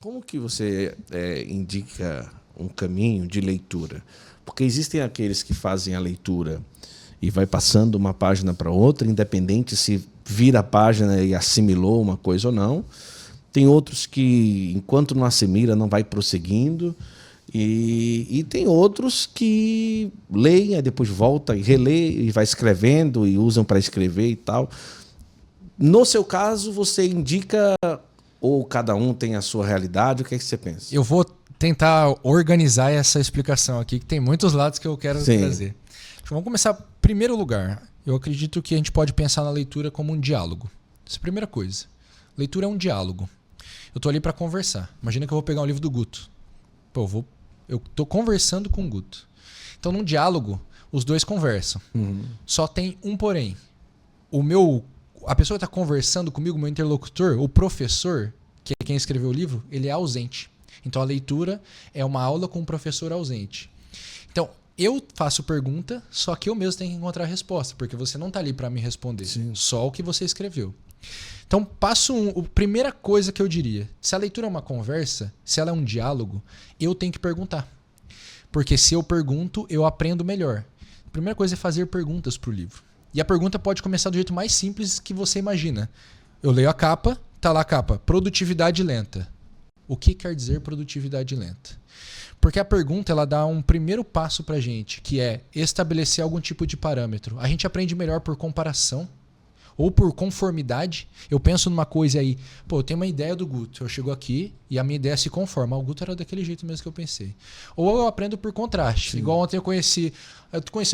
como que você indica um caminho de leitura? Porque existem aqueles que fazem a leitura e vai passando uma página para outra, independente se vira a página e assimilou uma coisa ou não. Tem outros que, enquanto não assimila, não vai prosseguindo. E tem outros que leem, aí depois volta e relê e vai escrevendo e usam para escrever e tal. No seu caso, você indica ou cada um tem a sua realidade? O que é que você pensa? Eu vou tentar organizar essa explicação aqui, que tem muitos lados que eu quero trazer. Vamos começar. Primeiro lugar, eu acredito que a gente pode pensar na leitura como um diálogo. Essa é a primeira coisa. Leitura é um diálogo. Eu estou ali para conversar. Imagina que eu vou pegar um livro do Guto. Eu estou conversando com o Guto. Então, num diálogo, os dois conversam. Só tem um porém. A pessoa que está conversando comigo, meu interlocutor, o professor, que é quem escreveu o livro, ele é ausente. Então, a leitura é uma aula com um professor ausente. Então, eu faço pergunta, só que eu mesmo tenho que encontrar a resposta, porque você não está ali para me responder. Sim. Só o que você escreveu. Então, primeira coisa que eu diria, se a leitura é uma conversa, se ela é um diálogo, eu tenho que perguntar. Porque se eu pergunto, eu aprendo melhor. A primeira coisa é fazer perguntas para o livro. E a pergunta pode começar do jeito mais simples que você imagina. Eu leio a capa, tá lá a capa, produtividade lenta. O que quer dizer produtividade lenta? Porque a pergunta ela dá um primeiro passo pra gente, que é estabelecer algum tipo de parâmetro. A gente aprende melhor por comparação ou por conformidade. Eu penso numa coisa aí, eu tenho uma ideia do Guto, eu chego aqui e a minha ideia se conforma. O Guto era daquele jeito mesmo que eu pensei. Ou eu aprendo por contraste. Sim. Igual ontem eu conheci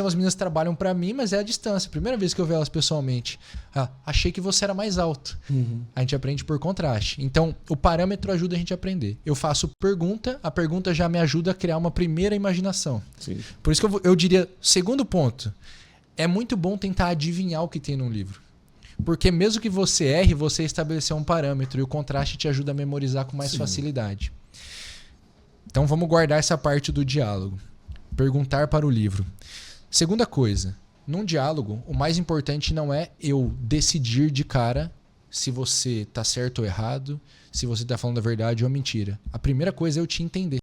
umas meninas que trabalham para mim, mas é a distância. Primeira vez que eu vi elas pessoalmente. Achei que você era mais alto. A gente aprende por contraste. Então, o parâmetro ajuda a gente a aprender. Eu faço pergunta, a pergunta já me ajuda a criar uma primeira imaginação. Sim. Por isso que eu diria, segundo ponto, é muito bom tentar adivinhar o que tem num livro. Porque mesmo que você erre, você estabeleceu um parâmetro e o contraste te ajuda a memorizar com mais facilidade. Então vamos guardar essa parte do diálogo. Perguntar para o livro. Segunda coisa, num diálogo, o mais importante não é eu decidir de cara se você está certo ou errado, se você está falando a verdade ou a mentira. A primeira coisa é eu te entender.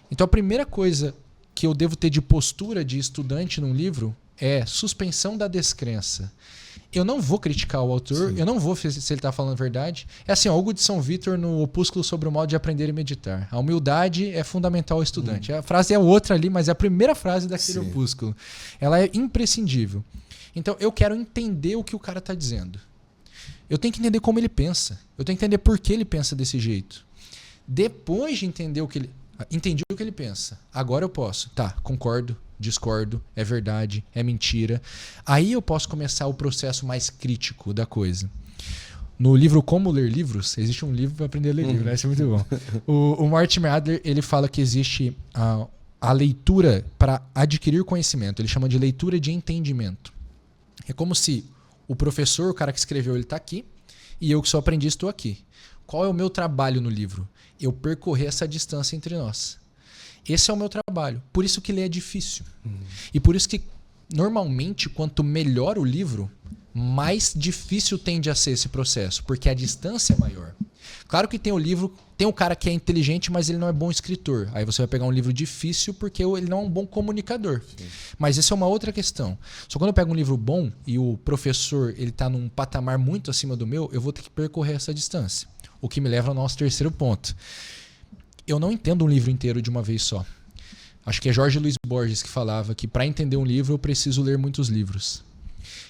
Então a primeira coisa que eu devo ter de postura de estudante num livro é suspensão da descrença. Eu não vou criticar o autor, eu não vou ver se ele está falando a verdade. É assim, Hugo de São Vítor no Opúsculo sobre o modo de aprender e meditar. A humildade é fundamental ao estudante. A frase é outra ali, mas é a primeira frase daquele opúsculo. Ela é imprescindível. Então, eu quero entender o que o cara está dizendo. Eu tenho que entender como ele pensa. Eu tenho que entender por que ele pensa desse jeito. Depois de entender entendi o que ele pensa. Agora eu posso. Concordo. Discordo, é verdade, é mentira. Aí eu posso começar o processo mais crítico da coisa. No livro Como Ler Livros, existe um livro para aprender a ler livros, né? Isso é muito bom. O Mortimer Adler, ele fala que existe a leitura para adquirir conhecimento. Ele chama de leitura de entendimento. É como se o professor, o cara que escreveu, ele está aqui e eu que sou aprendiz estou aqui. Qual é o meu trabalho no livro? Eu percorrer essa distância entre nós. Esse é o meu trabalho. Por isso que ler é difícil. E por isso que, normalmente, quanto melhor o livro, mais difícil tende a ser esse processo, porque a distância é maior. Claro que tem o livro, tem o cara que é inteligente, mas ele não é bom escritor. Aí você vai pegar um livro difícil porque ele não é um bom comunicador. Sim. Mas isso é uma outra questão. Só quando eu pego um livro bom e o professor ele está num patamar muito acima do meu, eu vou ter que percorrer essa distância. O que me leva ao nosso terceiro ponto. Eu não entendo um livro inteiro de uma vez só. Acho que é Jorge Luiz Borges que falava que para entender um livro eu preciso ler muitos livros.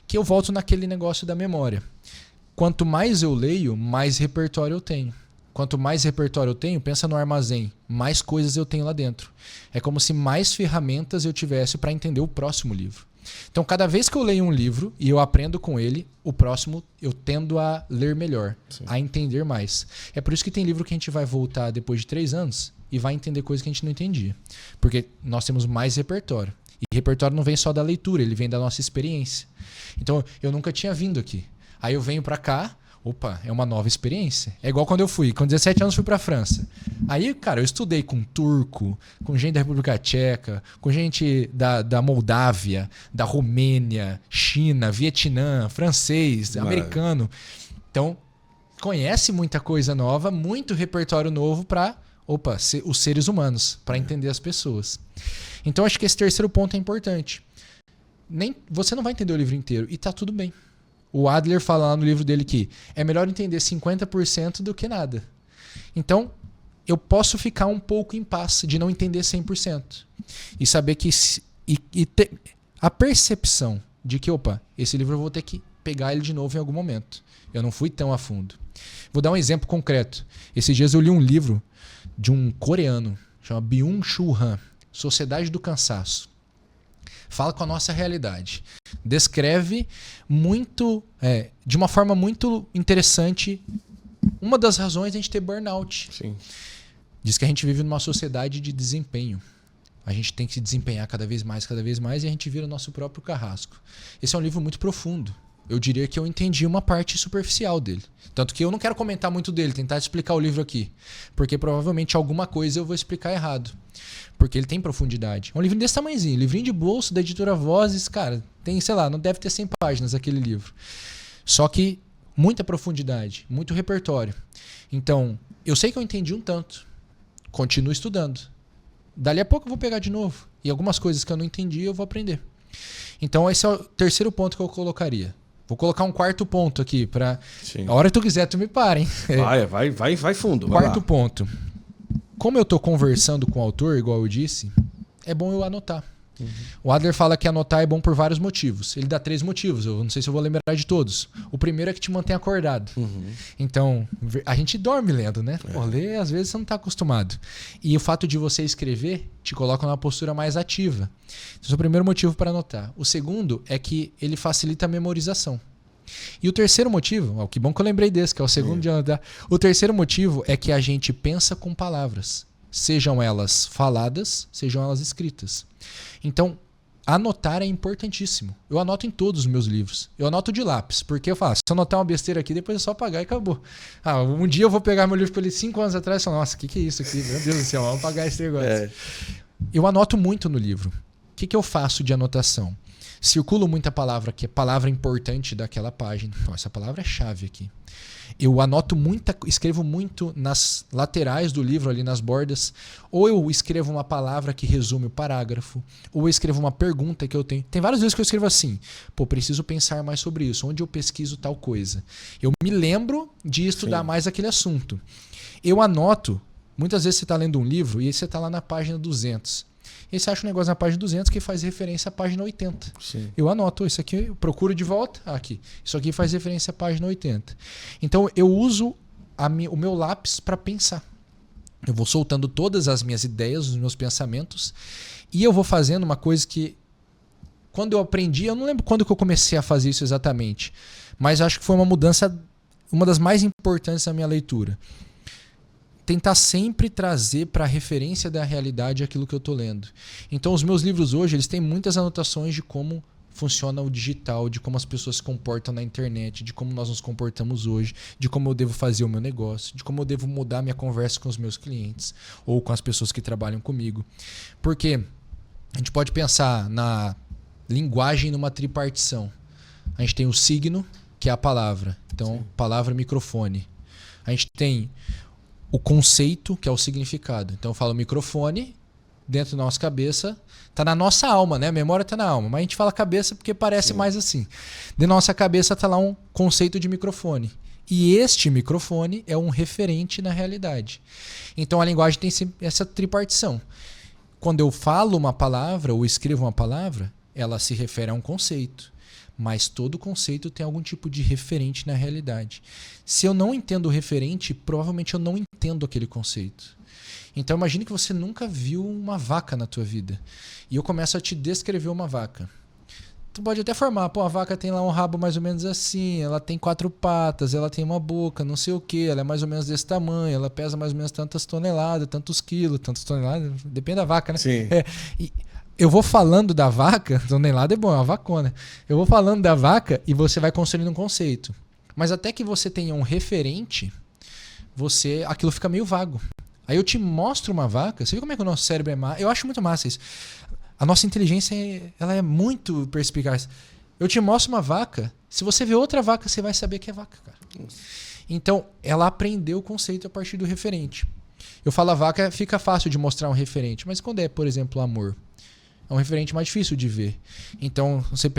Que eu volto naquele negócio da memória. Quanto mais eu leio, mais repertório eu tenho. Quanto mais repertório eu tenho, pensa no armazém, mais coisas eu tenho lá dentro. É como se mais ferramentas eu tivesse para entender o próximo livro. Então, cada vez que eu leio um livro e eu aprendo com ele, o próximo eu tendo a ler melhor, a entender mais. É por isso que tem livro que a gente vai voltar depois de 3 anos e vai entender coisas que a gente não entendia. Porque nós temos mais repertório. E repertório não vem só da leitura, ele vem da nossa experiência. Então, eu nunca tinha vindo aqui. Aí eu venho para cá, é uma nova experiência. É igual quando eu fui, com 17 anos fui para a França. Aí, cara, eu estudei com turco, com gente da República Tcheca, com gente da Moldávia, da Romênia, China, Vietnã, francês, americano. Então, conhece muita coisa nova, muito repertório novo para os seres humanos, para entender as pessoas. Então acho que esse terceiro ponto é importante. Você não vai entender o livro inteiro e tá tudo bem. O Adler fala lá no livro dele que é melhor entender 50% do que nada. Então, eu posso ficar um pouco em paz de não entender 100%. E saber que... ter a percepção de que, esse livro eu vou ter que pegar ele de novo em algum momento. Eu não fui tão a fundo. Vou dar um exemplo concreto. Esses dias eu li um livro de um coreano, chama Byung-Chul Han, Sociedade do Cansaço. Fala com a nossa realidade. Descreve muito, de uma forma muito interessante, uma das razões de a gente ter burnout. Sim. Diz que a gente vive numa sociedade de desempenho. A gente tem que se desempenhar cada vez mais, e a gente vira o nosso próprio carrasco. Esse é um livro muito profundo. Eu diria que eu entendi uma parte superficial dele. Tanto que eu não quero comentar muito dele, tentar explicar o livro aqui. Porque provavelmente alguma coisa eu vou explicar errado. Porque ele tem profundidade. É um livro desse tamanhozinho, livrinho de bolso da editora Vozes, cara, tem, sei lá, não deve ter 100 páginas aquele livro. Só que muita profundidade, muito repertório. Então, eu sei que eu entendi um tanto. Continuo estudando. Dali a pouco eu vou pegar de novo. E algumas coisas que eu não entendi eu vou aprender. Então esse é o terceiro ponto que eu colocaria. Vou colocar um quarto ponto aqui para a hora que tu quiser tu me para, hein? Vai fundo. Quarto ponto. Como eu estou conversando com o autor, igual eu disse, é bom eu anotar. Uhum. O Adler fala que anotar é bom por vários motivos. Ele dá 3 motivos, eu não sei se eu vou lembrar de todos. O primeiro é que te mantém acordado. Uhum. Então, a gente dorme lendo, né? Pô, ler, às vezes você não está acostumado. E o fato de você escrever te coloca numa postura mais ativa. Esse é o primeiro motivo para anotar. O segundo é que ele facilita a memorização. E o terceiro motivo, que bom que eu lembrei desse, que é o segundo de anotar. O terceiro motivo é que a gente pensa com palavras. Sejam elas faladas, sejam elas escritas. Então, anotar é importantíssimo. Eu anoto em todos os meus livros. Eu anoto de lápis, porque eu faço. Se eu anotar uma besteira aqui, depois é só apagar e acabou. Um dia eu vou pegar meu livro que eu li 5 anos atrás e falar, nossa, o que é isso aqui? Meu Deus do céu, vamos apagar esse negócio. Eu anoto muito no livro. O que eu faço de anotação? Circulo muita palavra, que é palavra importante daquela página. Essa palavra é chave aqui. Eu escrevo muito nas laterais do livro, ali nas bordas. Ou eu escrevo uma palavra que resume o parágrafo. Ou eu escrevo uma pergunta que eu tenho. Tem várias vezes que eu escrevo assim. preciso pensar mais sobre isso. Onde eu pesquiso tal coisa? Eu me lembro de estudar mais aquele assunto. Eu anoto. Muitas vezes você está lendo um livro e aí você está lá na página 200. E você acha um negócio na página 200 que faz referência à página 80. Sim. Eu anoto, isso aqui eu procuro de volta. Aqui. Isso aqui faz referência à página 80. Então eu uso o meu lápis para pensar. Eu vou soltando todas as minhas ideias, os meus pensamentos. E eu vou fazendo uma coisa que, quando eu aprendi, eu não lembro quando que eu comecei a fazer isso exatamente. Mas acho que foi uma mudança, uma das mais importantes da minha leitura. Tentar sempre trazer para a referência da realidade aquilo que eu estou lendo. Então, os meus livros hoje, eles têm muitas anotações de como funciona o digital, de como as pessoas se comportam na internet, de como nós nos comportamos hoje, de como eu devo fazer o meu negócio, de como eu devo mudar minha conversa com os meus clientes ou com as pessoas que trabalham comigo. Porque a gente pode pensar na linguagem numa tripartição. A gente tem o signo, que é a palavra. Então, palavra, microfone. A gente tem o conceito, que é o significado. Então eu falo microfone, dentro da nossa cabeça, está na nossa alma, né? A memória está na alma, mas a gente fala cabeça porque parece mais assim. Dentro da nossa cabeça está lá um conceito de microfone. E este microfone é um referente na realidade. Então a linguagem tem essa tripartição. Quando eu falo uma palavra ou escrevo uma palavra, ela se refere a um conceito. Mas todo conceito tem algum tipo de referente na realidade. Se eu não entendo o referente, provavelmente eu não entendo aquele conceito. Então imagine que você nunca viu uma vaca na tua vida. E eu começo a te descrever uma vaca. Tu pode até formar, a vaca tem lá um rabo mais ou menos assim, ela tem 4 patas, ela tem uma boca, não sei o que, ela é mais ou menos desse tamanho, ela pesa mais ou menos tantas toneladas, tantos quilos, tantas toneladas, depende da vaca, né? Sim. Eu vou falando da vaca, tonelada é bom, é uma vacona. Eu vou falando da vaca e você vai construindo um conceito. Mas até que você tenha um referente, aquilo fica meio vago. Aí eu te mostro uma vaca, você vê como é que o nosso cérebro é massa? Eu acho muito massa isso. A nossa inteligência ela é muito perspicaz. Eu te mostro uma vaca, se você vê outra vaca, você vai saber que é vaca, cara. Então, ela aprendeu o conceito a partir do referente. Eu falo a vaca, fica fácil de mostrar um referente, mas quando é, por exemplo, o amor, é um referente mais difícil de ver. Então, você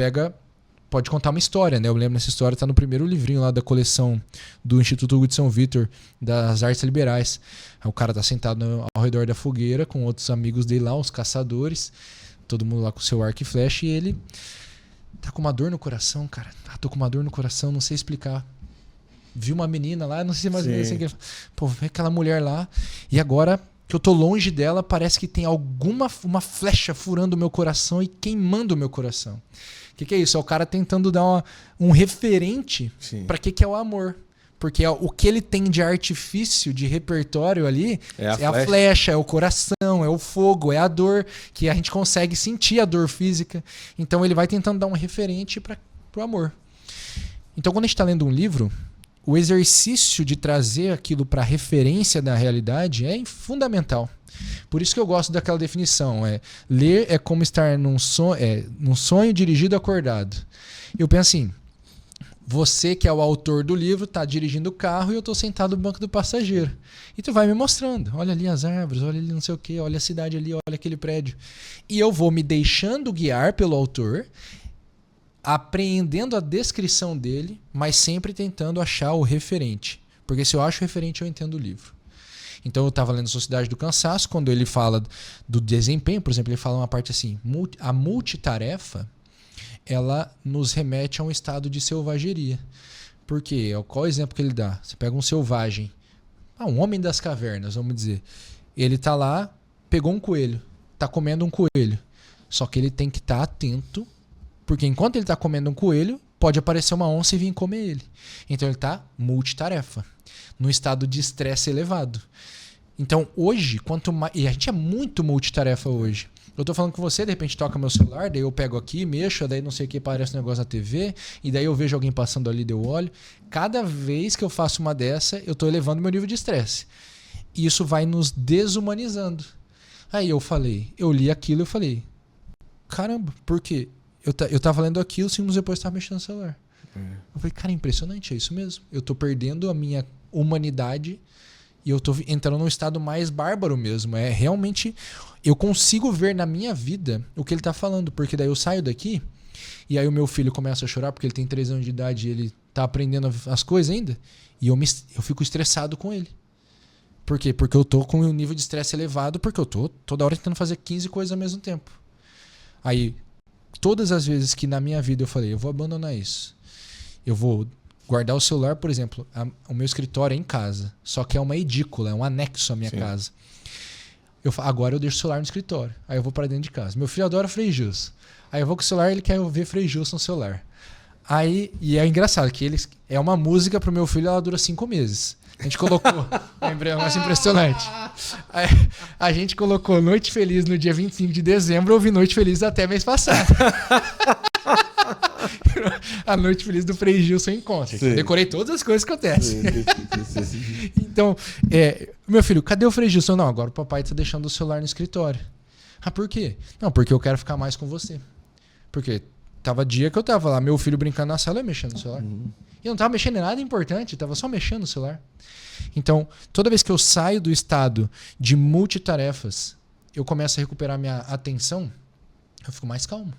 pode contar uma história, né? Eu lembro dessa história, está no primeiro livrinho lá da coleção do Instituto Hugo de São Vítor, das Artes Liberais. O cara tá sentado ao redor da fogueira com outros amigos dele lá, os caçadores, todo mundo lá com seu arco e flecha, e ele tá com uma dor no coração, cara. Tô com uma dor no coração, não sei explicar. Vi uma menina lá, não sei mais assim, pô, vê aquela mulher lá, e agora que eu tô longe dela, parece que tem uma flecha furando o meu coração e queimando o meu coração. O que é isso? É o cara tentando dar um referente para que é o amor. Porque o que ele tem de artifício, de repertório ali, é a flecha, é o coração, é o fogo, é a dor, que a gente consegue sentir a dor física. Então ele vai tentando dar um referente para o amor. Então quando a gente está lendo um livro, o exercício de trazer aquilo para referência da realidade é fundamental. Por isso que eu gosto daquela definição. Ler é como estar num sonho dirigido acordado. Eu penso assim, você que é o autor do livro está dirigindo o carro e eu estou sentado no banco do passageiro. E tu vai me mostrando. Olha ali as árvores, olha ali não sei o quê, olha a cidade ali, olha aquele prédio. E eu vou me deixando guiar pelo autor, apreendendo a descrição dele, mas sempre tentando achar o referente. Porque se eu acho o referente, eu entendo o livro. Então eu estava lendo Sociedade do Cansaço, quando ele fala do desempenho, por exemplo, ele fala uma parte assim, a multitarefa, ela nos remete a um estado de selvageria. Por quê? Qual é o exemplo que ele dá? Você pega um selvagem, um homem das cavernas, vamos dizer. Ele está lá, pegou um coelho, está comendo um coelho. Só que ele tem que estar atento, porque enquanto ele está comendo um coelho, pode aparecer uma onça e vir comer ele. Então ele está multitarefa, num estado de estresse elevado. Então hoje, quanto mais... E a gente é muito multitarefa hoje. Eu tô falando com você, de repente toca meu celular, daí eu pego aqui, mexo, daí não sei o que, aparece um negócio na TV, e daí eu vejo alguém passando ali, daí eu olho. Cada vez que eu faço uma dessa, eu tô elevando meu nível de estresse. E isso vai nos desumanizando. Aí eu li aquilo e eu falei, caramba, por quê? Eu tava lendo aquilo, 5 minutos depois eu tava mexendo no celular. Eu falei, cara, impressionante, é isso mesmo. Eu tô perdendo a minha humanidade e eu tô entrando num estado mais bárbaro mesmo. É realmente, eu consigo ver na minha vida o que ele tá falando, porque daí eu saio daqui e aí o meu filho começa a chorar porque ele tem 3 anos de idade e ele tá aprendendo as coisas ainda, e eu fico estressado com ele. Por quê? Porque eu tô com um nível de estresse elevado, porque eu tô toda hora tentando fazer 15 coisas ao mesmo tempo. Aí, todas as vezes que na minha vida eu falei, eu vou abandonar isso, eu vou guardar o celular, por exemplo, o meu escritório é em casa, só que é uma edícula, é um anexo à minha casa. Agora eu deixo o celular no escritório, aí eu vou para dentro de casa. Meu filho adora Frei Gilson. Aí eu vou com o celular, ele quer ver Frei Gilson no celular. E é engraçado que é uma música pro meu filho, ela dura 5 meses. A gente colocou, é mais impressionante. A gente colocou Noite Feliz no dia 25 de dezembro, eu ouvi Noite Feliz até mês passado. A Noite Feliz do Frei Gilson Encontra. Decorei todas as coisas que acontecem. Então, meu filho, cadê o Frei Gilson? Não, agora o papai tá deixando o celular no escritório. Ah, por quê? Não, porque eu quero ficar mais com você. Porque tava dia que eu tava lá, meu filho brincando na sala e mexendo no celular. E eu não tava mexendo em nada importante, eu tava só mexendo no celular. Então, toda vez que eu saio do estado de multitarefas, eu começo a recuperar minha atenção, eu fico mais calmo.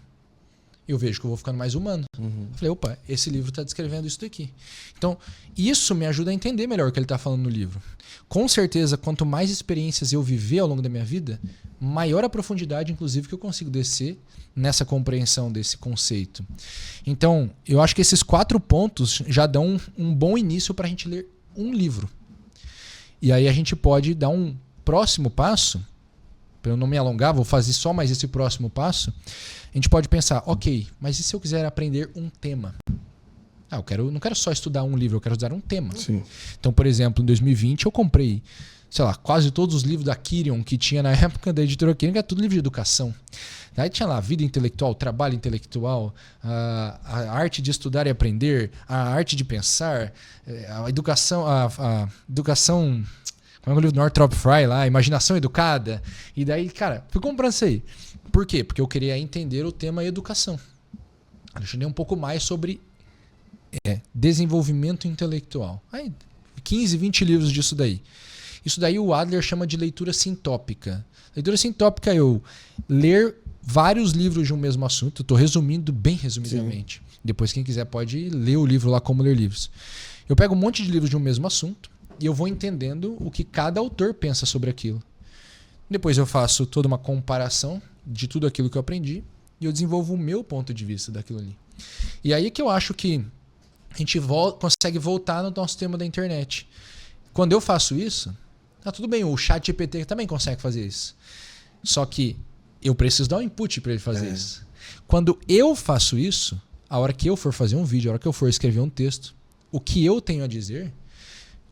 Eu vejo que eu vou ficando mais humano. Eu falei, opa, esse livro está descrevendo isso daqui. Então, isso me ajuda a entender melhor o que ele está falando no livro. Com certeza, quanto mais experiências eu viver ao longo da minha vida, maior a profundidade, inclusive, que eu consigo descer nessa compreensão desse conceito. Então, eu acho que esses 4 pontos já dão um bom início para a gente ler um livro. E aí a gente pode dar um próximo passo, para eu não me alongar, vou fazer só mais esse próximo passo. A gente pode pensar, ok, mas e se eu quiser aprender um tema? Eu não quero só estudar um livro, eu quero estudar um tema. Sim. Então, por exemplo, em 2020 eu comprei, quase todos os livros da Kirion que tinha na época da editora Kirion, que era tudo livro de educação. Aí tinha lá vida intelectual, trabalho intelectual, a arte de estudar e aprender, a arte de pensar, a educação, a educação, como é o livro do Northrop Frye lá, imaginação educada. E daí, cara, fui comprando isso aí. Por quê? Porque eu queria entender o tema educação. Eu estudei um pouco mais sobre desenvolvimento intelectual. Aí 15, 20 livros disso daí. Isso daí o Adler chama de leitura sintópica. Leitura sintópica é eu ler vários livros de um mesmo assunto. Estou resumindo bem resumidamente. Sim. Depois quem quiser pode ler o livro lá como ler livros. Eu pego um monte de livros de um mesmo assunto e eu vou entendendo o que cada autor pensa sobre aquilo. Depois eu faço toda uma comparação de tudo aquilo que eu aprendi e eu desenvolvo o meu ponto de vista daquilo ali. E aí que eu acho que a gente consegue voltar no nosso tema da internet. Quando eu faço isso, tá tudo bem, o ChatGPT também consegue fazer isso. Só que eu preciso dar um input para ele fazer isso. Quando eu faço isso, a hora que eu for fazer um vídeo, a hora que eu for escrever um texto, o que eu tenho a dizer,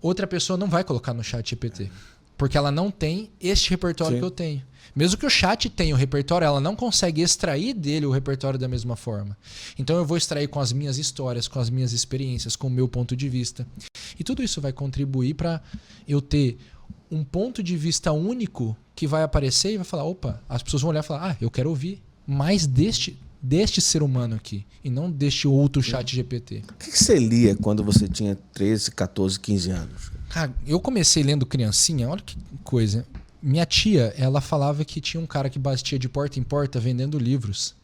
outra pessoa não vai colocar no ChatGPT. Porque ela não tem este repertório que eu tenho. Mesmo que o chat tenha o repertório, ela não consegue extrair dele o repertório da mesma forma. Então eu vou extrair com as minhas histórias, com as minhas experiências, com o meu ponto de vista. E tudo isso vai contribuir para eu ter um ponto de vista único que vai aparecer e vai falar, opa, as pessoas vão olhar e falar, eu quero ouvir mais deste ser humano aqui e não deste outro chat GPT. O que você lia quando você tinha 13, 14, 15 anos? Cara, eu comecei lendo criancinha, olha que coisa. Minha tia, ela falava que tinha um cara que batia de porta em porta vendendo livros.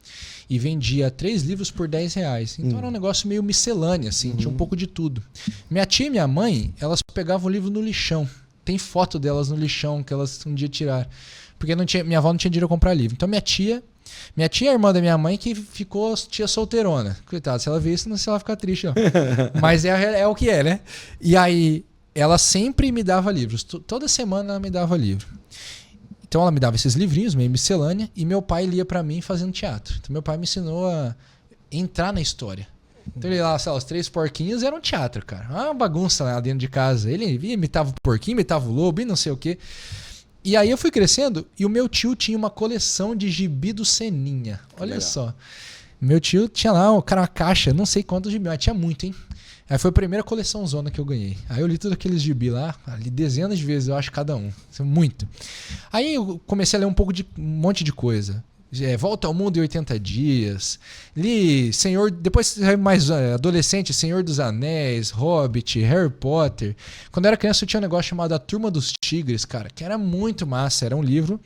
E vendia 3 livros por R$10. Então era um negócio meio miscelâneo, assim, tinha um pouco de tudo. Minha tia e minha mãe, elas pegavam o livro no lixão. Tem foto delas no lixão que elas um dia tiraram. Porque minha avó não tinha dinheiro pra comprar livro. Então minha tia é a irmã da minha mãe que ficou tia solteirona. Coitada, se ela ver isso, não sei se ela ficar triste, ó. Mas é o que é, né? E aí, ela sempre me dava livros. Toda semana ela me dava livro. Então ela me dava esses livrinhos, meio miscelânea, e meu pai lia pra mim fazendo teatro. Então meu pai me ensinou a entrar na história. Então ele lá, sei lá, os 3 porquinhos era um teatro, cara. Uma bagunça lá dentro de casa. Ele imitava o porquinho, imitava o lobo e não sei o quê. E aí eu fui crescendo e o meu tio tinha uma coleção de gibi do Seninha. Olha legal. Só. Meu tio tinha lá, uma caixa, não sei quantos gibi, mas tinha muito, hein? Aí foi a primeira coleção zona que eu ganhei. Aí eu li todos aqueles gibi lá, li dezenas de vezes, eu acho, cada um. Muito. Aí eu comecei a ler um monte de coisa. Volta ao Mundo em 80 Dias. Li depois mais adolescente, Senhor dos Anéis, Hobbit, Harry Potter. Quando eu era criança eu tinha um negócio chamado A Turma dos Tigres, cara, que era muito massa. Era um livro.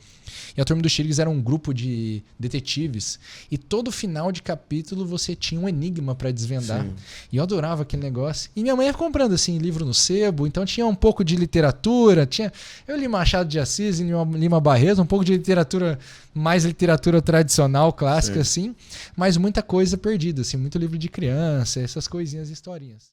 E a Turma dos Tigres era um grupo de detetives. E todo final de capítulo você tinha um enigma para desvendar. Sim. E eu adorava aquele negócio. E minha mãe ia comprando assim, livro no sebo. Então tinha um pouco de literatura. Eu li Machado de Assis, Lima Barreto, um pouco de literatura, mais literatura tradicional, clássica, sim, assim. Mas muita coisa perdida, assim, muito livro de criança, essas coisinhas, historinhas.